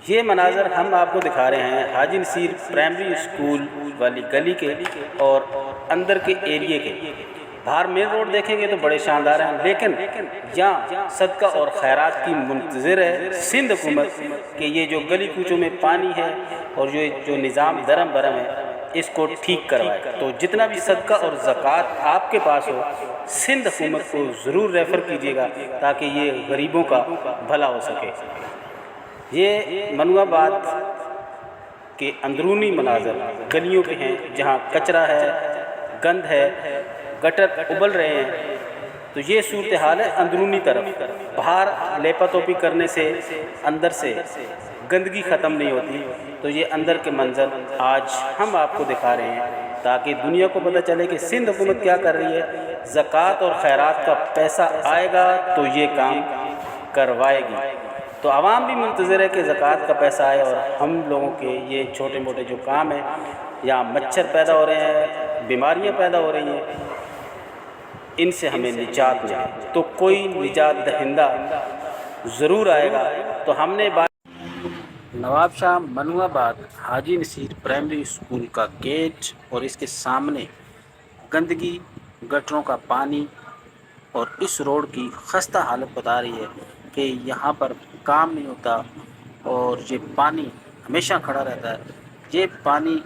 یہ مناظر ہم آپ کو دکھا رہے ہیں حاجی نصیر پرائمری اسکول والی گلی کے اور اندر کے ایریے کے۔ باہر مین روڈ دیکھیں گے تو بڑے شاندار ہیں، لیکن یہاں صدقہ اور خیرات کی منتظر ہے سندھ حکومت کہ یہ جو گلی کوچوں میں پانی ہے اور جو نظام درم برم ہے اس کو ٹھیک کروائے۔ تو جتنا بھی صدقہ اور زکوٰۃ آپ کے پاس ہو سندھ حکومت کو ضرور ریفر کیجیے گا تاکہ یہ غریبوں کا بھلا ہو سکے۔ یہ منو آباد کے اندرونی مناظر گلیوں کے ہیں جہاں کچرا ہے، گند ہے، گٹر ابل رہے ہیں۔ تو یہ صورتحال ہے اندرونی طرف۔ باہر لیپا توپی کرنے سے اندر سے گندگی ختم نہیں ہوتی۔ تو یہ اندر کے منظر آج ہم آپ کو دکھا رہے ہیں تاکہ دنیا کو پتہ چلے کہ سندھ حکومت کیا کر رہی ہے۔ زکوٰۃ اور خیرات کا پیسہ آئے گا تو یہ کام کروائے گی۔ تو عوام بھی منتظر ہے کہ زکوٰۃ کا پیسہ آئے اور ہم لوگوں کے یہ چھوٹے موٹے جو کام ہیں، یہاں مچھر پیدا ہو رہے ہیں، بیماریاں پیدا ہو رہی ہیں، ان سے ہمیں نجات ملے۔ تو کوئی نجات دہندہ ضرور آئے گا۔ تو ہم نے نواب شاہ منو آباد حاجی نصیر پرائمری اسکول کا گیٹ اور اس کے سامنے گندگی، گٹروں کا پانی اور اس روڈ کی خستہ حالت بتا رہی ہے کہ یہاں پر کام نہیں ہوتا اور یہ پانی ہمیشہ کھڑا رہتا ہے۔ یہ پانی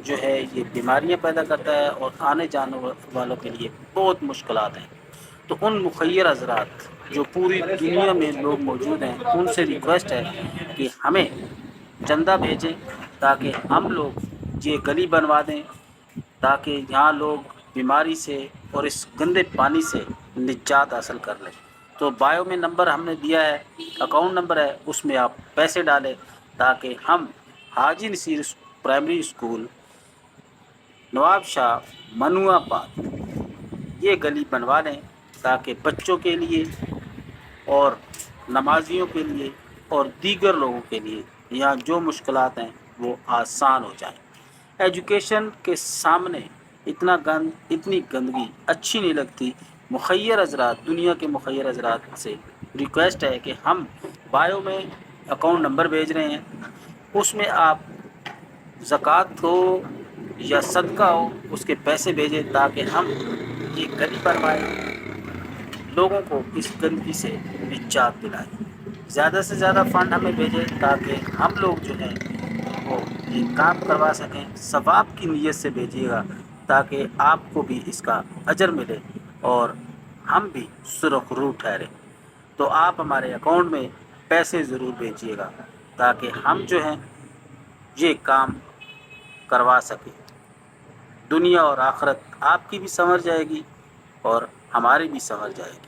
جو ہے یہ بیماریاں پیدا کرتا ہے اور آنے جانے والوں کے لیے بہت مشکلات ہیں۔ تو ان مخیر حضرات جو پوری دنیا میں لوگ موجود ہیں ان سے ریکویسٹ ہے کہ ہمیں چندہ بھیجیں تاکہ ہم لوگ یہ گلی بنوا دیں، تاکہ یہاں لوگ بیماری سے اور اس گندے پانی سے نجات حاصل کر لیں۔ تو بایو میں نمبر ہم نے دیا ہے، اکاؤنٹ نمبر ہے، اس میں آپ پیسے ڈالیں تاکہ ہم حاجی نصیر پرائمری اسکول نواب شاہ منو آباد یہ گلی بنوا لیں تاکہ بچوں کے لیے اور نمازیوں کے لیے اور دیگر لوگوں کے لیے یہاں جو مشکلات ہیں وہ آسان ہو جائیں۔ ایجوکیشن کے سامنے اتنا اتنی گندگی اچھی نہیں لگتی۔ مخیر حضرات، دنیا کے مخیر حضرات سے ریکویسٹ ہے کہ ہم بایو میں اکاؤنٹ نمبر بھیج رہے ہیں، اس میں آپ زکوٰۃ ہو یا صدقہ ہو اس کے پیسے بھیجیں تاکہ ہم یہ گلی بنوائیں، لوگوں کو اس گندگی سے نجات دلائیں۔ زیادہ سے زیادہ فنڈ ہمیں بھیجیں تاکہ ہم لوگ جو ہیں وہ یہ کام کروا سکیں۔ ثواب کی نیت سے بھیجیے گا تاکہ آپ کو بھی اس کا اجر ملے اور ہم بھی سرخ رو ٹھہریں۔ تو آپ ہمارے اکاؤنٹ میں پیسے ضرور بھیجیے گا تاکہ ہم جو ہیں یہ کام کروا سکیں۔ دنیا اور آخرت آپ کی بھی سنور جائے گی اور ہماری بھی سنور جائے گی۔